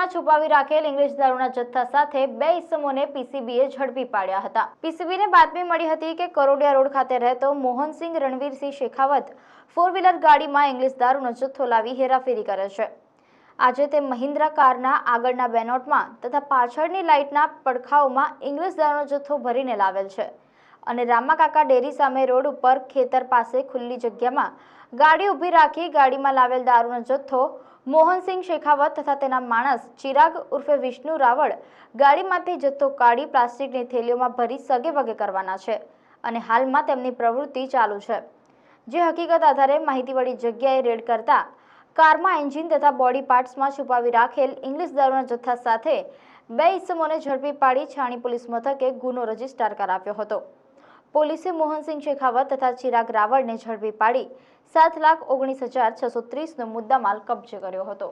પાછળમાં છુપાવી રાખેલ ઇંગ્લિશ દારૂના જથ્થા સાથે 2 ઇસમોને પીસીબીએ ઝડપી પાડ્યા હતા। પીસીબીને બાતમી મળી હતી કે કરોડિયા રોડ ખાતે રહેતો મોહનસિંહ રણવીરસિંહ શેખાવત 4 વ્હીલર ગાડીમાં ઇંગ્લિશ દારૂનો જથ્થો લાવી હેરાફેરી કરે છે। આજે તે મહિન્દ્રા કારના આગળના બેનોટમાં તથા પાછળની લાઇટના પડખાઓમાં ઇંગ્લિશ દારૂનો જથ્થો ભરીને લાવેલ છે અને રામાકાકા ડેરી સામે રોડ ઉપર ખેતર પાસે ખુલ્લી જગ્યામાં ગાડી ઊભી રાખી ગાડીમાં લાવેલ દારૂનો જથ્થો મોહનસિંહ શેખાવત તથા તેના માણસ ચિરાગ ઉર્ફે વિષ્ણુ રાવળ ગાડીમાંથી જથ્થો કાઢી પ્લાસ્ટિકની થેલીઓમાં ભરી સગે વગે કરવાના છે અને હાલમાં તેમની પ્રવૃત્તિ ચાલુ છે। જે હકીકત આધારે માહિતીવાળી જગ્યાએ રેડ કરતા કારમાં એન્જિન તથા બોડી પાર્ટ્સમાં છુપાવી રાખેલ ઇંગ્લિશ દારૂના જથ્થા સાથે 2 ઇસમોને ઝડપી પાડી છાણી પોલીસ મથકે ગુનો રજીસ્ટર કરાવ્યો હતો। પોલીસે મોહનસિંહ શેખાવત તથા ચિરાગ રાવળને ઝડપી પાડી 7,19,630 નો મુદ્દામાલ કબજે કર્યો હતો।